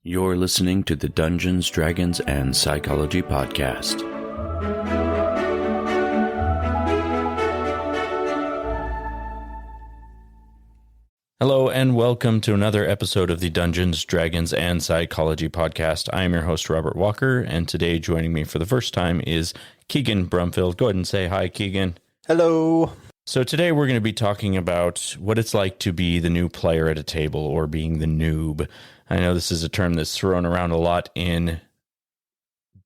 You're listening to the Dungeons, Dragons, and Psychology Podcast. Hello, and welcome to another episode of the Dungeons, Dragons, and Psychology Podcast. I am your host, Robert Walker, and today joining me for the first time is Keegan Brumfield. Go ahead and say hi, Keegan. Hello. So today we're going to be talking about what it's like to be the new player at a table, or being the noob. I know this is a term that's thrown around a lot in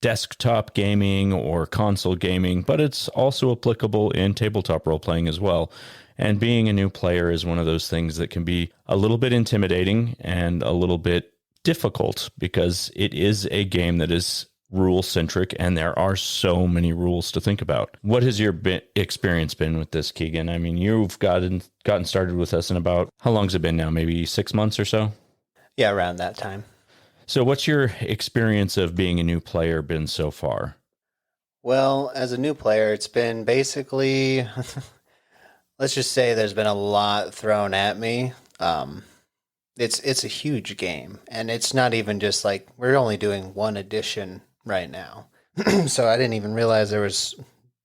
desktop gaming or console gaming, but it's also applicable in tabletop role-playing as well. And being a new player is one of those things that can be a little bit intimidating and a little bit difficult because it is a game that is rule-centric and there are so many rules to think about. What has your experience been with this, Keegan? I mean, you've gotten started with us in about, how long's it been now? Maybe 6 months or so? Yeah, around that time. So what's your experience of being a new player been so far? Well, as a new player, it's been basically, let's just say there's been a lot thrown at me. It's a huge game, and it's not even just like, we're only doing one edition right now. So I didn't even realize there was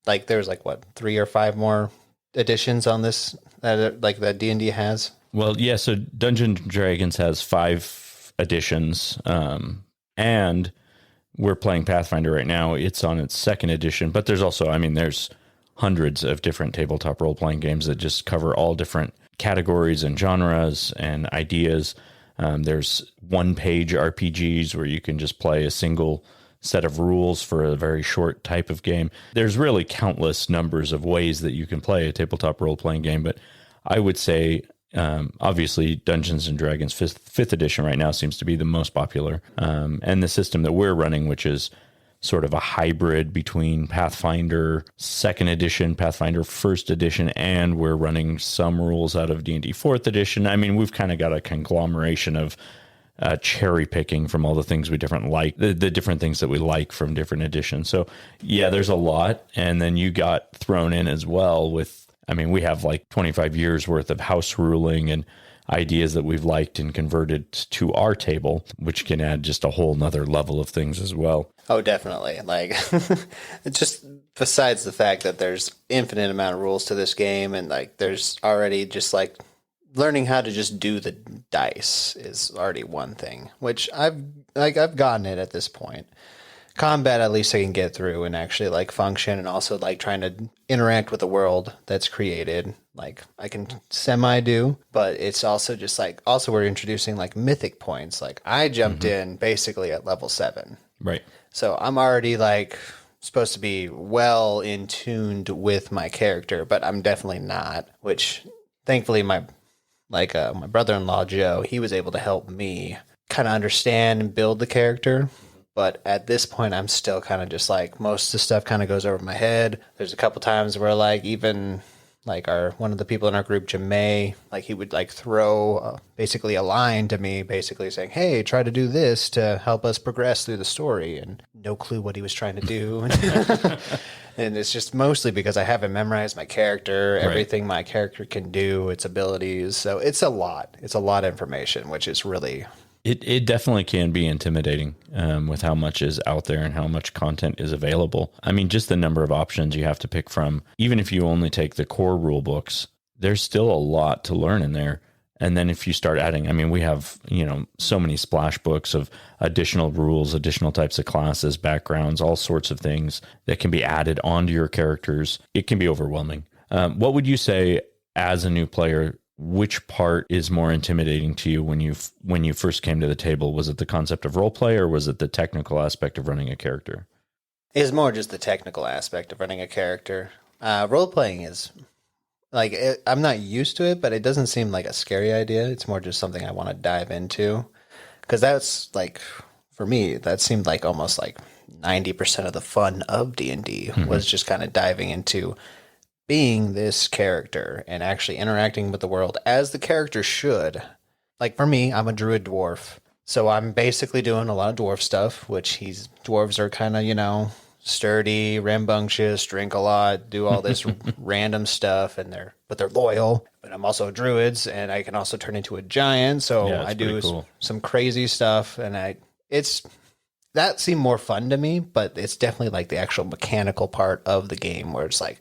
like 3 or 5 more editions on this that D&D has. Well, yeah, so Dungeons & Dragons has 5 editions, and we're playing Pathfinder right now. It's on its 2nd edition, but there's also, there's hundreds of different tabletop role-playing games that just cover all different categories and genres and ideas. There's one-page RPGs where you can just play a single set of rules for a very short type of game. There's really countless numbers of ways that you can play a tabletop role-playing game, but I would say obviously Dungeons & Dragons 5th edition right now seems to be the most popular. And the system that we're running, which is sort of a hybrid between Pathfinder 2nd edition, Pathfinder 1st edition, and we're running some rules out of D&D 4th edition. I mean, we've kind of got a conglomeration of cherry picking from all the things we the different things that we like from different editions. So yeah, there's a lot. And then you got thrown in as well with, we have like 25 years worth of house ruling and ideas that we've liked and converted to our table, which can add just a whole nother level of things as well. Oh, definitely. Like, just besides the fact that there's infinite amount of rules to this game, and like there's already just like learning how to just do the dice is already one thing, which I've gotten it at this point. Combat, at least I can get through and actually like function, and also like trying to interact with the world that's created. Like I can semi-do, but it's also just like, we're introducing like mythic points. Like I jumped in basically at level 7. Right. So I'm already like supposed to be well in tuned with my character, but I'm definitely not, which thankfully my brother-in-law, Joe, he was able to help me kind of understand and build the character. But at this point, I'm still kind of just like, most of the stuff kind of goes over my head. There's a couple times where like even like one of the people in our group, Jamay, like he would like throw basically a line to me, basically saying, "Hey, try to do this to help us progress through the story," and no clue what he was trying to do. And it's just mostly because I haven't memorized my character, everything my character can do, its abilities. So it's a lot. It's a lot of information, which is really... It definitely can be intimidating with how much is out there and how much content is available. Just the number of options you have to pick from. Even if you only take the core rule books, there's still a lot to learn in there. And then if you start adding, we have, so many splash books of additional rules, additional types of classes, backgrounds, all sorts of things that can be added onto your characters. It can be overwhelming. What would you say as a new player, which part is more intimidating to you when you first came to the table? Was it the concept of role play, or was it the technical aspect of running a character? It's more just the technical aspect of running a character. Role playing is like, I'm not used to it, but it doesn't seem like a scary idea. It's more just something I want to dive into, because that's like, for me, that seemed like almost like 90% of the fun of D&D was just kind of diving into being this character and actually interacting with the world as the character should. Like for me, I'm a druid dwarf, so I'm basically doing a lot of dwarf stuff, which dwarves are kind of, sturdy, rambunctious, drink a lot, do all this random stuff, but they're loyal. But I'm also druids, and I can also turn into a giant, so Yeah, I do cool. some crazy stuff, and that seemed more fun to me. But it's definitely like the actual mechanical part of the game where it's like,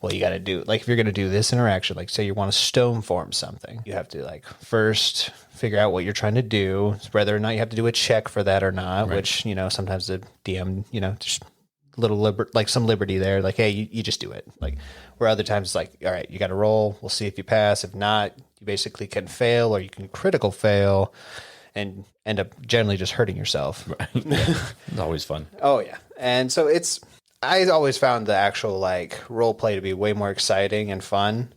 well, you got to do, like, if you're going to do this interaction, like say you want to stone form something, you have to like first figure out what you're trying to do, whether or not you have to do a check for that or not, Right. which, sometimes the DM, just a little like some liberty there, like, hey, you just do it. Like, where other times it's like, all right, you got to roll. We'll see if you pass. If not, you basically can fail, or you can critical fail and end up generally just hurting yourself. Right. Yeah. It's always fun. Oh yeah. And so I always found the actual like role play to be way more exciting and fun.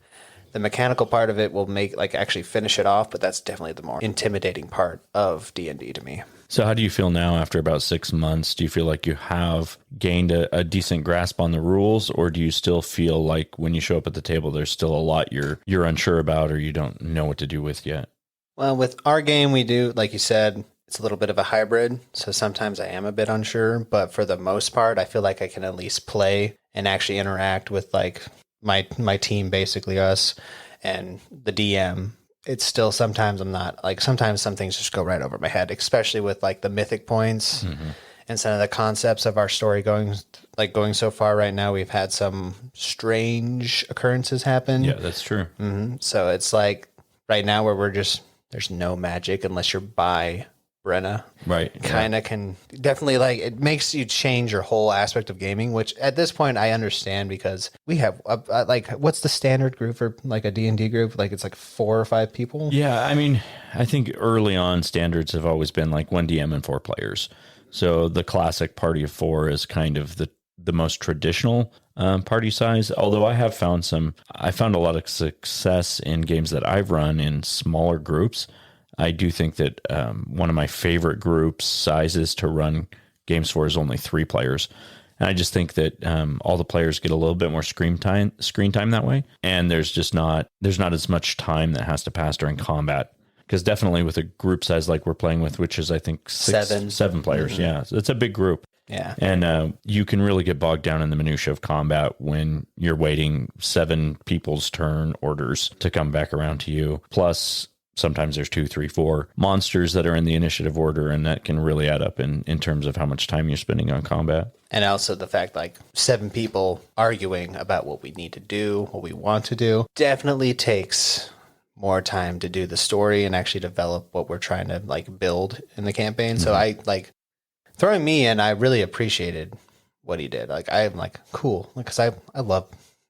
The mechanical part of it will make like actually finish it off, but that's definitely the more intimidating part of D&D to me. So how do you feel now after about 6 months? Do you feel like you have gained a decent grasp on the rules, or do you still feel like when you show up at the table, there's still a lot you're unsure about or you don't know what to do with yet? Well, with our game, we do, like you said, it's a little bit of a hybrid. So sometimes I am a bit unsure, but for the most part, I feel like I can at least play and actually interact with like my team, basically us and the DM. It's still sometimes I'm not like, sometimes some things just go right over my head, especially with like the mythic points and some of the concepts of our story going so far right now. We've had some strange occurrences happen. Yeah, that's true. So it's like right now where there's no magic unless you're by Brenna. Right. Kind of can definitely like, it makes you change your whole aspect of gaming, which at this point I understand because we have like, what's the standard group for like a D&D group? Like it's like 4 or 5 people. Yeah, I mean, I think early on standards have always been like 1 DM and 4 players. So the classic party of 4 is kind of the most traditional party size. Although I found a lot of success in games that I've run in smaller groups. I do think that one of my favorite group sizes to run games for is only 3 players. And I just think that all the players get a little bit more screen time that way. And there's not as much time that has to pass during combat. Because definitely with a group size like we're playing with, which is I think 7 players. Yeah, so it's a big group. Yeah. And you can really get bogged down in the minutia of combat when you're waiting 7 people's turn orders to come back around to you. Plus, sometimes there's 2, 3, 4 monsters that are in the initiative order, and that can really add up in terms of how much time you're spending on combat. And also the fact like 7 people arguing about what we need to do, what we want to do, definitely takes more time to do the story and actually develop what we're trying to like build in the campaign. So I like throwing me in, I really appreciated what he did. Like I'm like, cool. Because I love,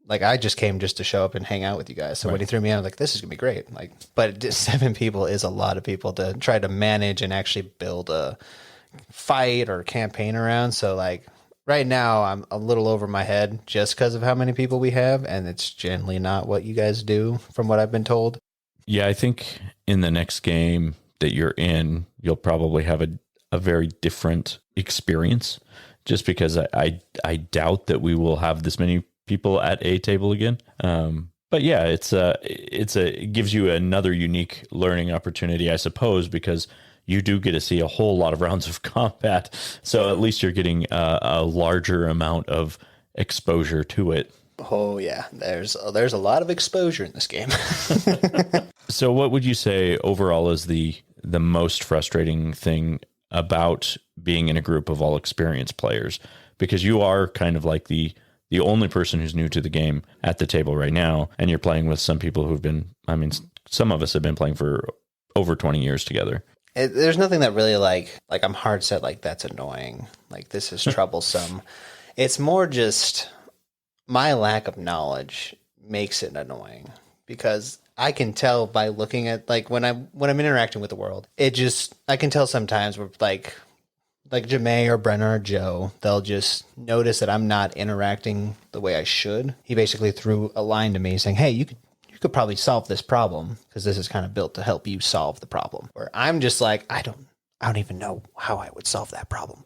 like I just came just to show up and hang out with you guys. So when he threw me in, I was like, this is gonna be great. Like, but 7 people is a lot of people to try to manage and actually build a fight or campaign around. So like right now I'm a little over my head just because of how many people we have, and it's generally not what you guys do from what I've been told. Yeah, I think in the next game that you're in, you'll probably have a very different experience, just because I doubt that we will have this many people at a table again. But yeah, it gives you another unique learning opportunity, I suppose, because you do get to see a whole lot of rounds of combat. So at least you're getting a larger amount of exposure to it. Oh yeah, there's a lot of exposure in this game. So what would you say overall is the most frustrating thing about being in a group of all experienced players? Because you are kind of like the only person who's new to the game at the table right now, and you're playing with some people who've been, I mean, some of us have been playing for over 20 years together. There's nothing that really like I'm hard set like that's annoying. Like this is troublesome. It's more just my lack of knowledge makes it annoying, because I can tell by looking at like when I'm interacting with the world, I can tell sometimes we're like Jamae or Brenna or Joe, they'll just notice that I'm not interacting the way I should. He basically threw a line to me saying, hey, you could probably solve this problem because this is kind of built to help you solve the problem. Where I'm just like, I don't even know how I would solve that problem.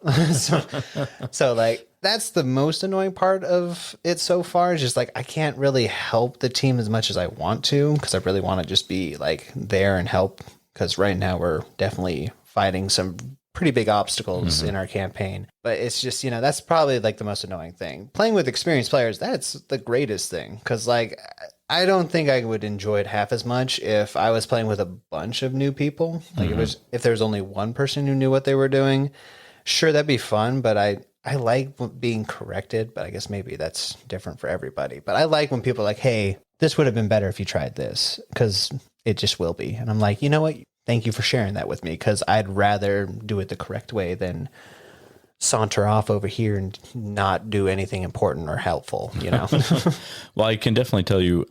so like that's the most annoying part of it so far, is just like I can't really help the team as much as I want to, because I really want to just be like there and help, because right now we're definitely fighting some pretty big obstacles in our campaign. But it's just, that's probably like the most annoying thing. Playing with experienced players, that's the greatest thing. Because like, I don't think I would enjoy it half as much if I was playing with a bunch of new people. Like if there was only one person who knew what they were doing, sure, that'd be fun. But I like being corrected, but I guess maybe that's different for everybody. But I like when people are like, hey, this would have been better if you tried this, because it just will be. And I'm like, you know what? Thank you for sharing that with me, because I'd rather do it the correct way than saunter off over here and not do anything important or helpful, Well, I can definitely tell you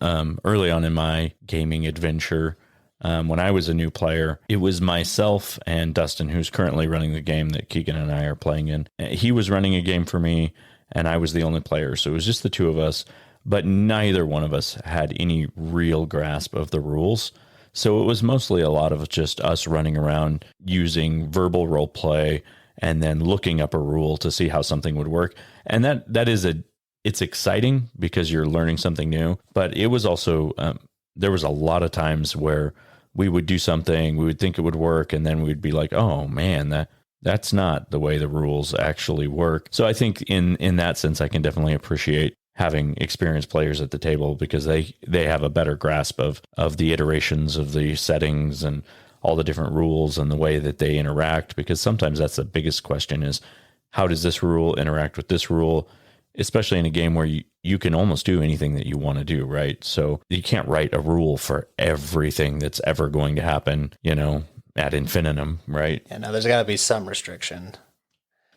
early on in my gaming adventure, when I was a new player, it was myself and Dustin, who's currently running the game that Keegan and I are playing in. He was running a game for me, and I was the only player. So it was just the two of us, but neither one of us had any real grasp of the rules. So it was mostly a lot of just us running around using verbal role play and then looking up a rule to see how something would work. And it's exciting because you're learning something new, but it was also, there was a lot of times where we would do something, we would think it would work, and then we'd be like, oh man, that's not the way the rules actually work. So I think in that sense, I can definitely appreciate having experienced players at the table, because they have a better grasp of the iterations of the settings and all the different rules and the way that they interact. Because sometimes that's the biggest question is, how does this rule interact with this rule? Especially in a game where you can almost do anything that you want to do, right? So you can't write a rule for everything that's ever going to happen, ad infinitum, right? Yeah, no, there's got to be some restriction.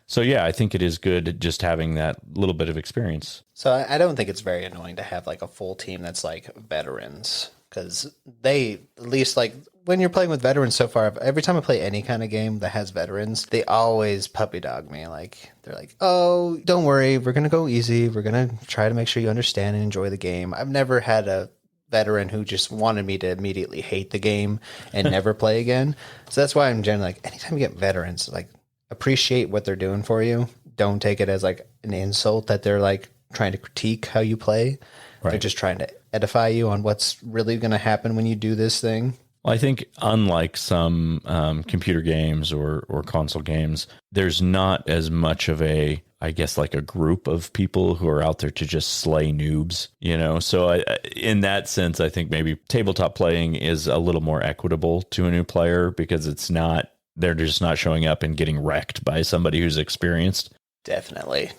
So yeah, I think it is good just having that little bit of experience. So I don't think it's very annoying to have like a full team that's like veterans, because they, at least like when you're playing with veterans so far, every time I play any kind of game that has veterans, they always puppy dog me. Like they're like, oh, don't worry, we're going to go easy. We're going to try to make sure you understand and enjoy the game. I've never had a veteran who just wanted me to immediately hate the game and never play again. So that's why I'm generally like, anytime you get veterans, like, appreciate what they're doing for you. Don't take it as like an insult that they're like trying to critique how you play. Right. They're just trying to edify you on what's really going to happen when you do this thing. Well, I think unlike some computer games or console games, there's not as much of I guess like a group of people who are out there to just slay noobs, So in that sense, I think maybe tabletop playing is a little more equitable to a new player, because they're just not showing up and getting wrecked by somebody who's experienced. Definitely.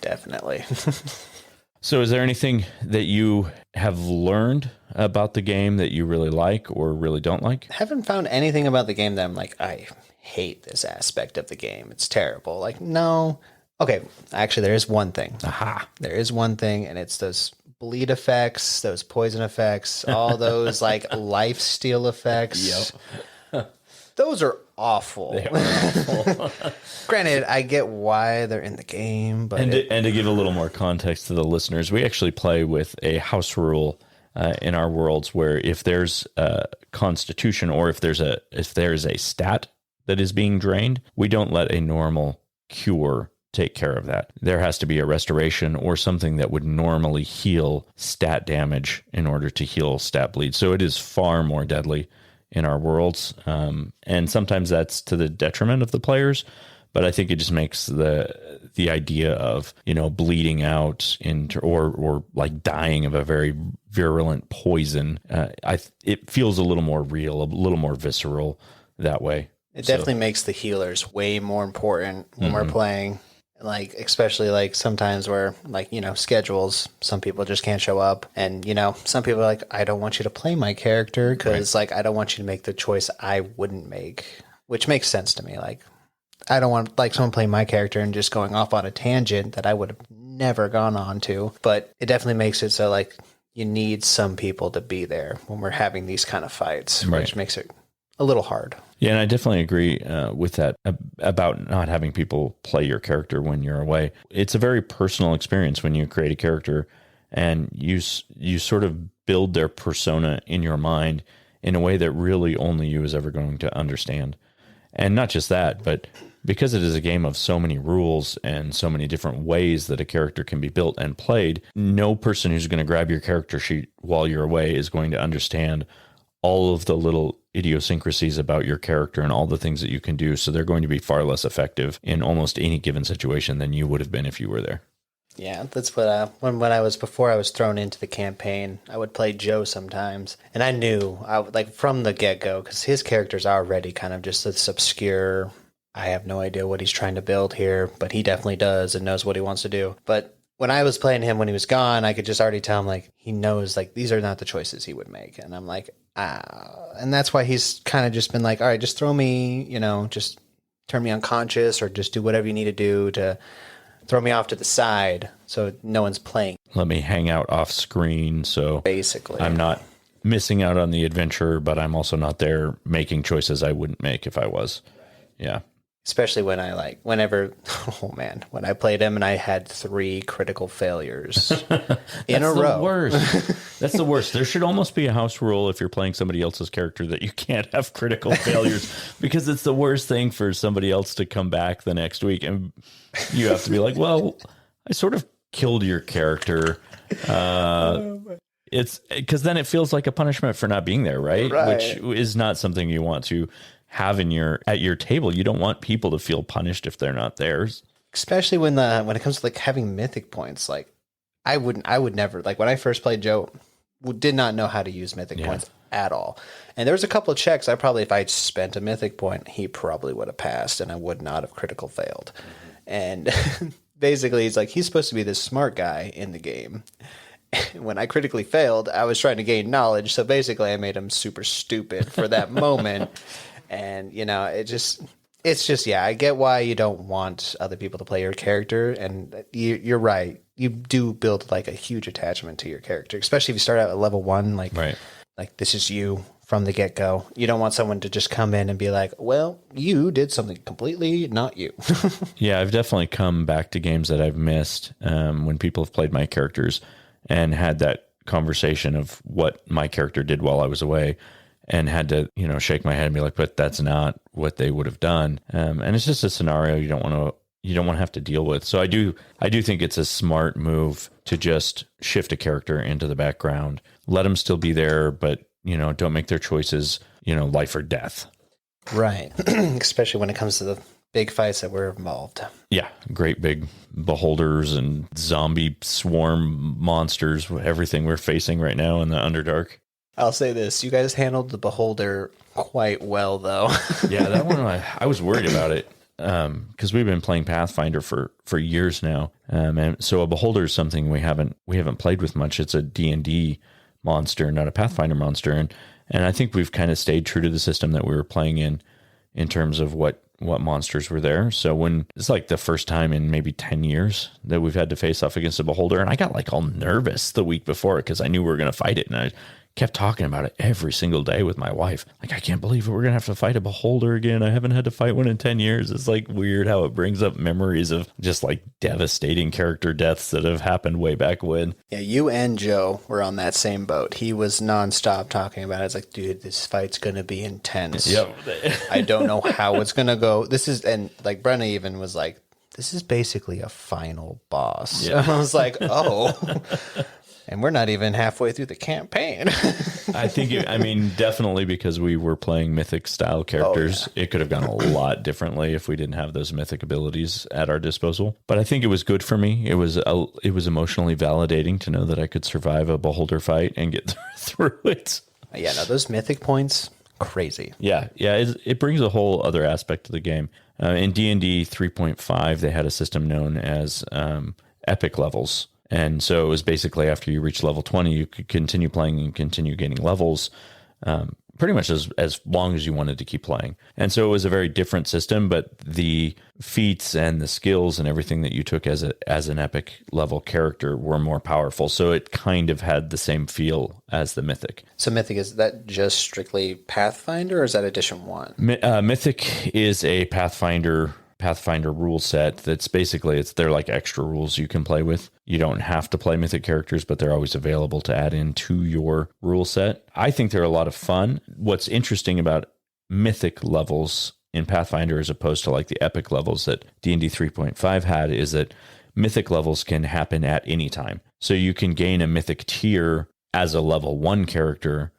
So is there anything that you have learned about the game that you really like or really don't like? I haven't found anything about the game that I'm like, I hate this aspect of the game. It's terrible. Like, no. Okay, actually, there is one thing. Aha. There is one thing, and it's those bleed effects, those poison effects, all those like life steal effects. Yep. Those are awful. They are awful. Granted, I get why they're in the game, but and to give a little more context to the listeners, we actually play with a house rule in our worlds where if there's a constitution or if there's a stat that is being drained, we don't let a normal cure take care of that. There has to be a restoration or something that would normally heal stat damage in order to heal stat bleed. So it is far more deadly in our worlds. And sometimes that's to the detriment of the players, but I think it just makes the idea of, bleeding out or like dying of a very virulent poison. It feels a little more real, a little more visceral that way. It definitely makes the healers way more important when we're playing. Like, especially like sometimes where like, schedules, some people just can't show up. And, some people are like, I don't want you to play my character because like, I don't want you to make the choice I wouldn't make, which makes sense to me. Like, I don't want like someone playing my character and just going off on a tangent that I would have never gone on to. But it definitely makes it so like you need some people to be there when we're having these kind of fights, which makes it a little hard. Yeah, and I definitely agree with that about not having people play your character when you're away. It's a very personal experience when you create a character and you sort of build their persona in your mind in a way that really only you is ever going to understand. And not just that, but because it is a game of so many rules and so many different ways that a character can be built and played, no person who's going to grab your character sheet while you're away is going to understand all of the little idiosyncrasies about your character and all the things that you can do. So they're going to be far less effective in almost any given situation than you would have been if you were there. Yeah, that's what before I was thrown into the campaign, I would play Joe sometimes, and I knew like from the get-go, because his character's already kind of just this obscure, I have no idea what he's trying to build here, but he definitely does and knows what he wants to do. But when I was playing him when he was gone, I could just already tell him, like, he knows, like, these are not the choices he would make. And I'm like, and that's why he's kind of just been like, all right, just throw me, just turn me unconscious or just do whatever you need to do to throw me off to the side so no one's playing. Let me hang out off screen. So basically, I'm not missing out on the adventure, but I'm also not there making choices I wouldn't make if I was. Yeah. Especially when when I played him and I had 3 critical failures in a row. That's the worst. That's the worst. There should almost be a house rule if you're playing somebody else's character that you can't have critical failures because it's the worst thing for somebody else to come back the next week. And you have to be like, well, I sort of killed your character. It's because then it feels like a punishment for not being there, right? Which is not something you want to have at your table. You don't want people to feel punished if they're not theirs. Especially when it comes to like having mythic points. Like I would never, like when I first played Joe, did not know how to use mythic points at all. And there was a couple of checks if I spent a mythic point, he probably would have passed and I would not have critical failed. And basically he's supposed to be this smart guy in the game. When I critically failed, I was trying to gain knowledge. So basically I made him super stupid for that moment. And, it's just, I get why you don't want other people to play your character. And you're right. You do build like a huge attachment to your character, especially if you start out at level 1, like this is you from the get go. You don't want someone to just come in and be like, well, you did something completely not you. Yeah, I've definitely come back to games that I've missed when people have played my characters and had that conversation of what my character did while I was away. And had to, shake my head and be like, but that's not what they would have done. And it's just a scenario you don't want to have to deal with. So I do think it's a smart move to just shift a character into the background, let them still be there, but don't make their choices, life or death. Right. Especially when it comes to the big fights that were involved. Yeah. Great big beholders and zombie swarm monsters, everything we're facing right now in the Underdark. I'll say this. You guys handled the Beholder quite well, though. Yeah, that one, I was worried about it because we've been playing Pathfinder for years now. And so a Beholder is something we haven't played with much. It's a D&D monster, not a Pathfinder monster. And I think we've kind of stayed true to the system that we were playing in terms of what monsters were there. So when it's like the first time in maybe 10 years that we've had to face off against a Beholder, and I got like all nervous the week before because I knew we were going to fight it. And I kept talking about it every single day with my wife. Like, I can't believe we're going to have to fight a Beholder again. I haven't had to fight one in 10 years. It's like weird how it brings up memories of just like devastating character deaths that have happened way back when. Yeah, you and Joe were on that same boat. He was nonstop talking about it. It's like, dude, this fight's going to be intense. Yep. I don't know how it's going to go. And like Brenna even was like, this is basically a final boss. Yeah. And I was like, oh. And we're not even halfway through the campaign. I think, definitely because we were playing mythic style characters, It could have gone a lot differently if we didn't have those mythic abilities at our disposal. But I think it was good for me. It was emotionally validating to know that I could survive a Beholder fight and get through it. Yeah, no, those mythic points, crazy. Yeah, it brings a whole other aspect to the game. In D&D 3.5, they had a system known as epic levels. And so it was basically after you reach level 20, you could continue playing and continue gaining levels pretty much as long as you wanted to keep playing. And so it was a very different system, but the feats and the skills and everything that you took as an epic level character were more powerful. So it kind of had the same feel as the Mythic. So Mythic, is that just strictly Pathfinder or is that Edition 1? Mythic is a Pathfinder rule set that's basically they're like extra rules you can play with. You don't have to play mythic characters, but they're always available to add into your rule set. I think they're a lot of fun. What's interesting about mythic levels in Pathfinder as opposed to like the epic levels that D&D 3.5 had is that mythic levels can happen at any time. So you can gain a mythic tier as a level 1 character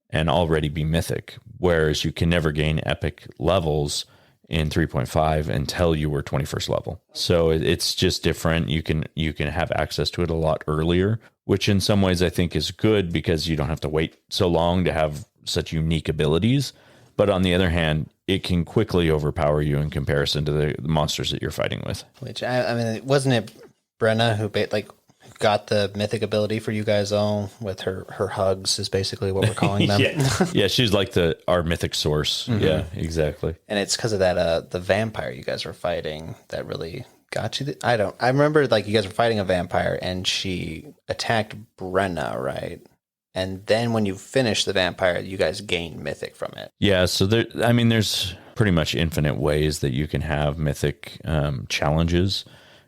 and already be mythic, whereas you can never gain epic levels in 3.5 until you were 21st level. So it's just different. You can have access to it a lot earlier, which in some ways I think is good because you don't have to wait so long to have such unique abilities. But on the other hand, it can quickly overpower you in comparison to the monsters that you're fighting with. Which I mean, wasn't it Brenna who got the mythic ability for you guys all with her hugs is basically what we're calling them. Yeah, she's like our mythic source. Mm-hmm. Yeah, exactly. And it's because of that the vampire you guys were fighting that really got you. I remember like you guys were fighting a vampire and she attacked Brenna, right? And then when you finish the vampire, you guys gain mythic from it. Yeah, so there's pretty much infinite ways that you can have mythic challenges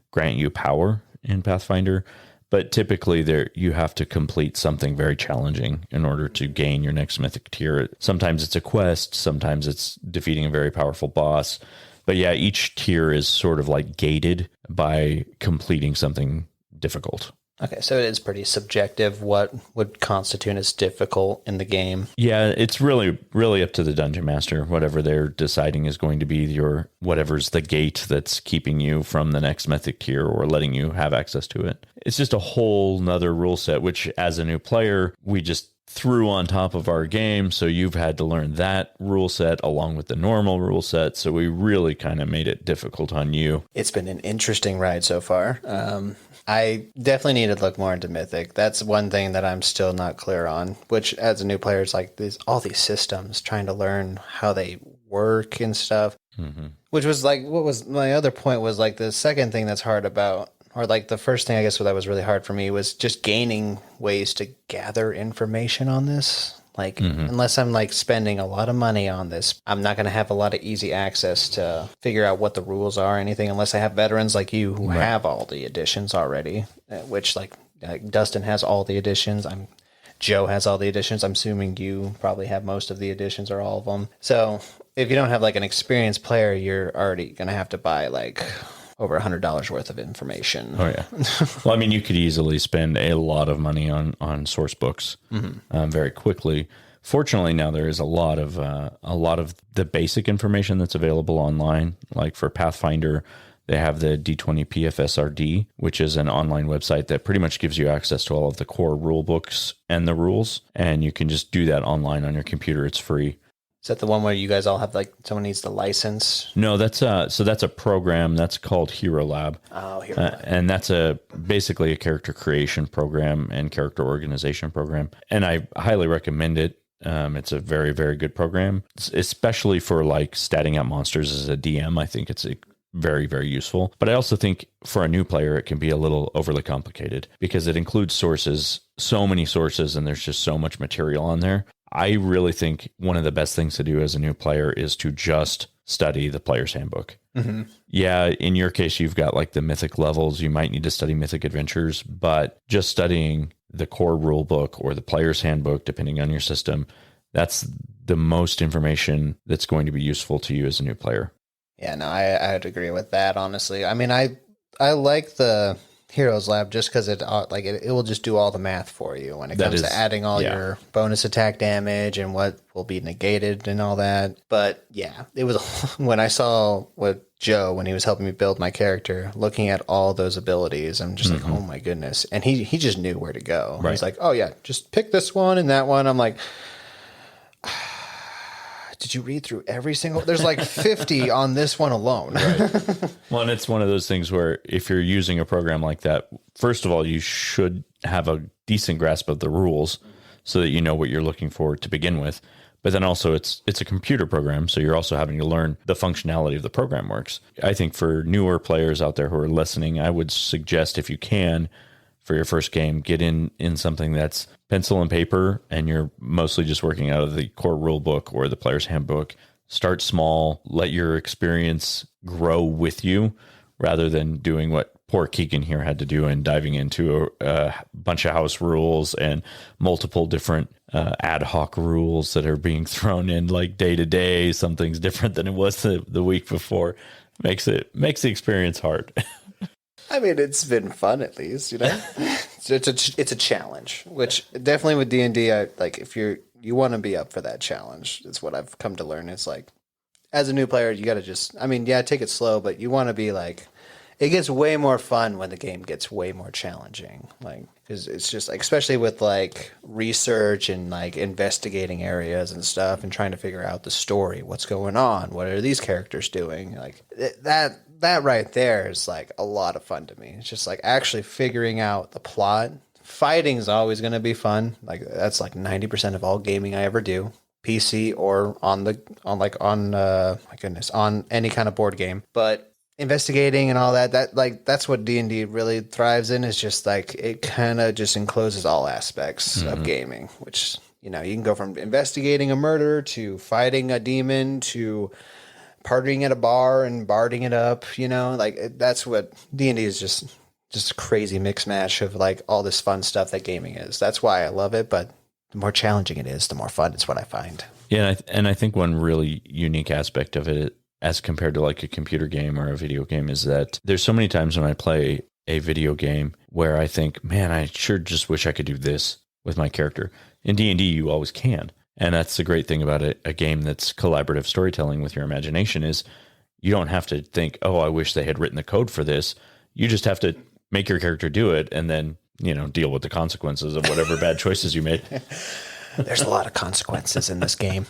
grant you power in Pathfinder. But typically you have to complete something very challenging in order to gain your next mythic tier. Sometimes it's a quest, sometimes it's defeating a very powerful boss. But yeah, each tier is sort of like gated by completing something difficult. Okay, so it is pretty subjective what would constitute as difficult in the game. Yeah, it's really, really up to the dungeon master, whatever they're deciding is going to be whatever's the gate that's keeping you from the next mythic tier or letting you have access to it. It's just a whole nother rule set, which as a new player, we just threw on top of our game. So you've had to learn that rule set along with the normal rule set. So we really kind of made it difficult on you. It's been an interesting ride so far. I definitely need to look more into Mythic. That's one thing that I'm still not clear on, which as a new player, it's like all these systems, trying to learn how they work and stuff, which was like, what was my other point was like the second thing that's hard about, or like the first thing I guess that was really hard for me was just gaining ways to gather information on this. Like, unless I'm like spending a lot of money on this, I'm not going to have a lot of easy access to figure out what the rules are or anything, unless I have veterans like you who have all the editions already, which like Dustin has all the editions. Joe has all the editions. I'm assuming you probably have most of the editions or all of them. So if you don't have like an experienced player, you're already going to have to buy like over $100 worth of information. Oh yeah. Well, I mean, you could easily spend a lot of money on source books very quickly. Fortunately, now there is a lot of the basic information that's available online. Like for Pathfinder, they have the D20 PFSRD, which is an online website that pretty much gives you access to all of the core rule books and the rules, and you can just do that online on your computer. It's free. Is that the one where you guys all have like someone needs the license? No, that's a program that's called Hero Lab. Oh, Hero Lab. And that's basically a character creation program and character organization program. And I highly recommend it. It's a very, very good program, especially for like statting out monsters as a DM. I think it's very, very useful. But I also think for a new player, it can be a little overly complicated because it includes sources, so many sources, and there's just so much material on there. I really think one of the best things to do as a new player is to just study the player's handbook. Yeah, in your case, you've got like the mythic levels. You might need to study mythic adventures, but just studying the core rule book or the player's handbook, depending on your system, that's the most information that's going to be useful to you as a new player. Yeah, no, I'd agree with that, honestly. I mean, I like the Heroes Lab just because it will just do all the math for you when it comes to adding all your bonus attack damage and what will be negated and all that. But yeah, it was when I saw what Joe, when he was helping me build my character, looking at all those abilities, I'm just like, oh my goodness. And he just knew where to go. Right. He's like, oh yeah, just pick this one and that one. I'm like, did you read through every single? There's like 50 on this one alone. Right. Well, and it's one of those things where if you're using a program like that, first of all, you should have a decent grasp of the rules so that you know what you're looking for to begin with. But then also it's a computer program, so you're also having to learn the functionality of the program works. I think for newer players out there who are listening, I would suggest if you can, for your first game, get in something that's pencil and paper, and you're mostly just working out of the core rule book or the player's handbook. Start small, let your experience grow with you, rather than doing what poor Keegan here had to do and diving into a bunch of house rules and multiple different ad hoc rules that are being thrown in like day to day. Something's different than it was the week before. Makes the experience hard. I mean, it's been fun at least, you know. It's a challenge, which definitely with D&D, like if you're you want to be up for that challenge. It's what I've come to learn. It's like, as a new player, you got to just, I mean, yeah, take it slow, but you want to be like, it gets way more fun when the game gets way more challenging. Like, because it's just like, especially with like research and like investigating areas and stuff and trying to figure out the story, what's going on, what are these characters doing? Like that right there is like a lot of fun to me. It's just like actually figuring out the plot. Fighting is always going to be fun. Like that's like 90% of all gaming I ever do. PC or on any kind of board game. But investigating and all that's what D&D really thrives in, is just like it kind of just encloses all aspects of gaming, which, you can go from investigating a murder to fighting a demon to partying at a bar and barding it up, like that's what D&D is, just a crazy mix mash of like all this fun stuff that gaming is. That's why I love it, but the more challenging it is, the more fun it's what I find. Yeah, and I think one really unique aspect of it, as compared to like a computer game or a video game, is that there's so many times when I play a video game where I think, man, I sure just wish I could do this with my character. In D&D, you always can. And that's the great thing about a game that's collaborative storytelling with your imagination, is you don't have to think, oh, I wish they had written the code for this. You just have to make your character do it and then deal with the consequences of whatever bad choices you made. There's a lot of consequences in this game.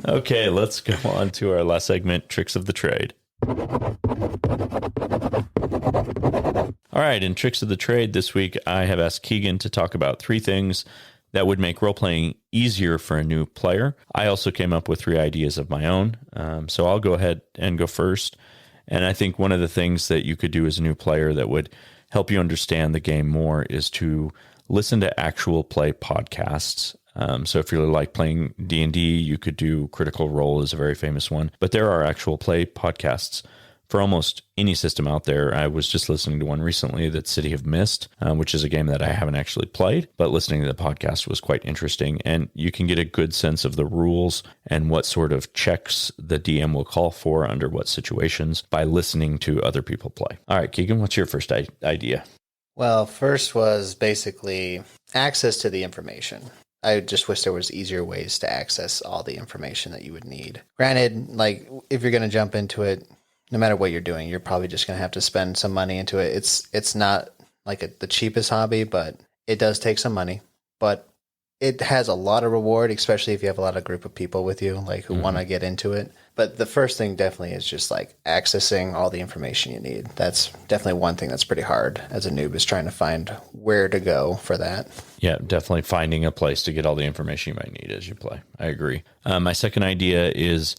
Okay, let's go on to our last segment, Tricks of the Trade. All right, in Tricks of the Trade this week, I have asked Keegan to talk about 3 things that would make role-playing easier for a new player. I also came up with 3 ideas of my own, so I'll go ahead and go first. And I think one of the things that you could do as a new player that would help you understand the game more is to listen to actual play podcasts. So if you're like playing D&D, you could do Critical Role is a very famous one. But there are actual play podcasts for almost any system out there. I was just listening to one recently, that's City of Mist, which is a game that I haven't actually played, but listening to the podcast was quite interesting. And you can get a good sense of the rules and what sort of checks the DM will call for under what situations by listening to other people play. All right, Keegan, what's your first idea? Well, first was basically access to the information. I just wish there was easier ways to access all the information that you would need. Granted, like if you're going to jump into it, no matter what you're doing, you're probably just going to have to spend some money into it. It's not like the cheapest hobby, but it does take some money. But it has a lot of reward, especially if you have a lot of group of people with you, like who want to get into it. But the first thing definitely is just like accessing all the information you need. That's definitely one thing that's pretty hard as a noob, is trying to find where to go for that. Yeah, definitely finding a place to get all the information you might need as you play. I agree. My second idea is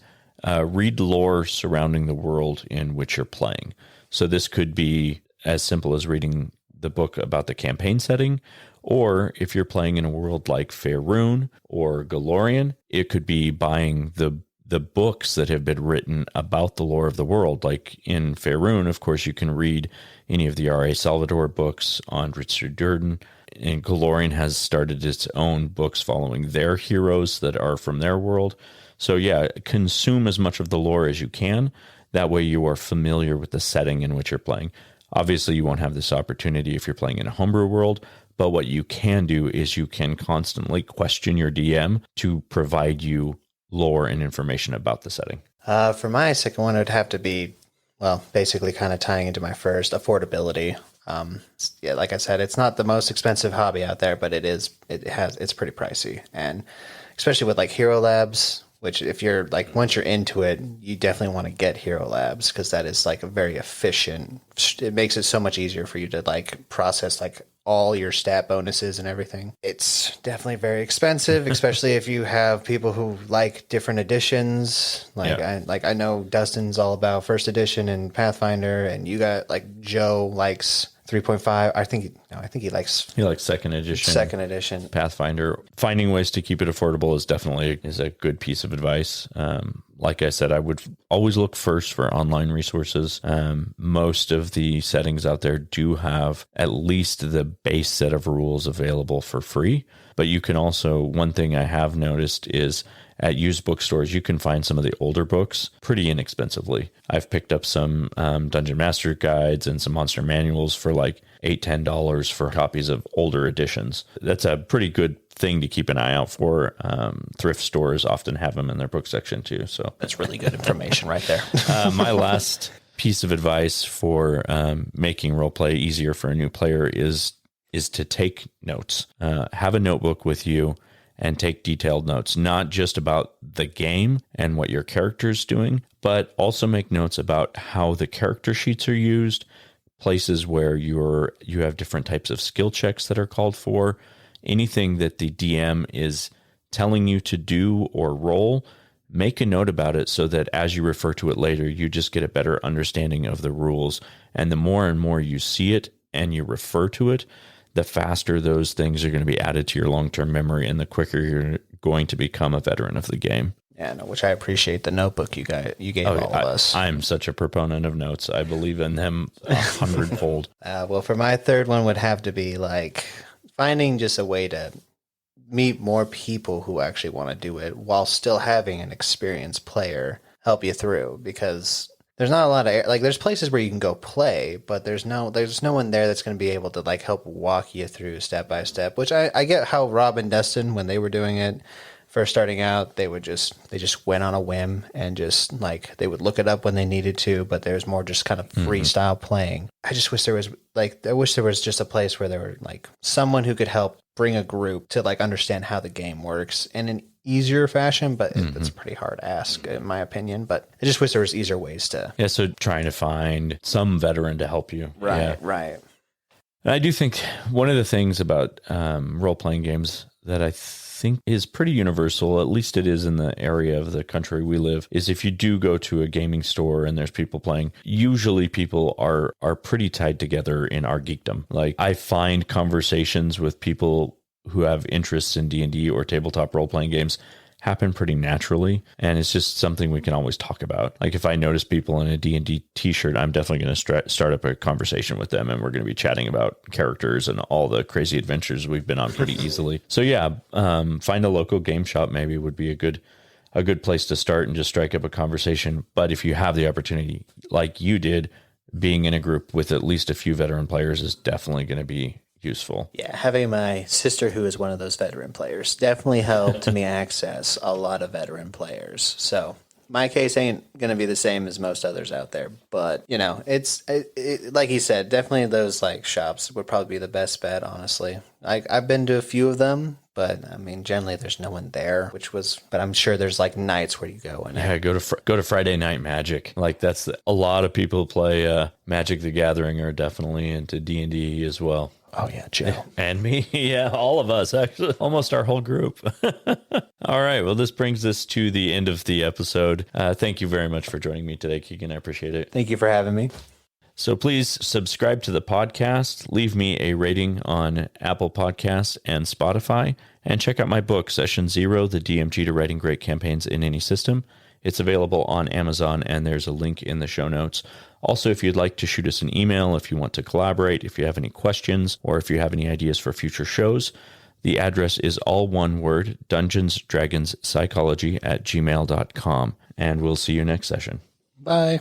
read lore surrounding the world in which you're playing. So this could be as simple as reading the book about the campaign setting, or if you're playing in a world like Faerun or Golarion, it could be buying the books that have been written about the lore of the world. Like in Faerun, of course, you can read any of the R.A. Salvatore books on Richard Durden, and Golarion has started its own books following their heroes that are from their world. So yeah, consume as much of the lore as you can. That way you are familiar with the setting in which you're playing. Obviously, you won't have this opportunity if you're playing in a homebrew world, but what you can do is you can constantly question your DM to provide you lore and information about the setting. For my second one, it would have to be, well, basically kind of tying into my first, affordability. Yeah, like I said, it's not the most expensive hobby out there, but it's pretty pricey. And especially with like Hero Labs, which if you're like, once you're into it, you definitely want to get Hero Labs, because that is like a very efficient, it makes it so much easier for you to like process like all your stat bonuses and everything. It's definitely very expensive, especially if you have people who like different editions. Like I know Dustin's all about first edition and Pathfinder, and you got like Joe likes 3.5. I think he likes second edition Pathfinder. Finding ways to keep it affordable is a good piece of advice. Like I said, I would always look first for online resources. Most of the settings out there do have at least the base set of rules available for free, but you can also, one thing I have noticed is at used bookstores, you can find some of the older books pretty inexpensively. I've picked up some Dungeon Master guides and some monster manuals for like $8-10 for copies of older editions. That's a pretty good thing to keep an eye out for. Thrift stores often have them in their book section too. So that's really good information right there. My last piece of advice for making roleplay easier for a new player is to take notes. Have a notebook with you and take detailed notes, not just about the game and what your character's doing, but also make notes about how the character sheets are used, places where you have different types of skill checks that are called for, anything that the DM is telling you to do or roll. Make a note about it so that as you refer to it later, you just get a better understanding of the rules. And the more and more you see it and you refer to it, the faster those things are going to be added to your long-term memory and the quicker you're going to become a veteran of the game. Yeah, no, which I appreciate the notebook you gave all of us. I'm such a proponent of notes. I believe in them 100-fold. Well, for my third one would have to be like finding just a way to meet more people who actually want to do it while still having an experienced player help you through, because there's not a lot of, like, there's places where you can go play, but there's no one there that's going to be able to like help walk you through step by step, which I get how Rob and Dustin, when they were doing it first starting out, they just went on a whim and just like, they would look it up when they needed to, but there's more just kind of freestyle playing. I just wish there was just a place where there were like someone who could help bring a group to like understand how the game works in an easier fashion, but it's a pretty hard ask in my opinion. But I just wish there was easier ways to. Yeah, so trying to find some veteran to help you. Right. And I do think one of the things about role-playing games that I think is pretty universal, at least it is in the area of the country we live, is if you do go to a gaming store and there's people playing, usually people are pretty tied together in our geekdom. Like, I find conversations with people who have interests in D&D or tabletop role-playing games happen pretty naturally, and it's just something we can always talk about. Like, if I notice people in a D&D t-shirt, I'm definitely going to start up a conversation with them, and we're going to be chatting about characters and all the crazy adventures we've been on pretty easily. So yeah, find a local game shop maybe would be a good place to start and just strike up a conversation. But if you have the opportunity, like you did, being in a group with at least a few veteran players is definitely going to be useful. Yeah, having my sister, who is one of those veteran players, definitely helped me access a lot of veteran players. So my case ain't going to be the same as most others out there, but you know, it's like he said, definitely those like shops would probably be the best bet, honestly. I've been to a few of them, but I mean, generally there's no one there, but I'm sure there's like nights where you go and go to Friday Night Magic. Like, that's a lot of people who play Magic the Gathering are definitely into D&D as well. Oh, yeah, Joe. And me. Yeah, all of us, actually. Almost our whole group. All right. Well, this brings us to the end of the episode. Thank you very much for joining me today, Keegan. I appreciate it. Thank you for having me. So please subscribe to the podcast, leave me a rating on Apple Podcasts and Spotify, and check out my book, Session Zero, The DMG to Writing Great Campaigns in Any System. It's available on Amazon, and there's a link in the show notes. Also, if you'd like to shoot us an email, if you want to collaborate, if you have any questions, or if you have any ideas for future shows, the address is all one word, dungeonsdragonspsychology@gmail.com. And we'll see you next session. Bye.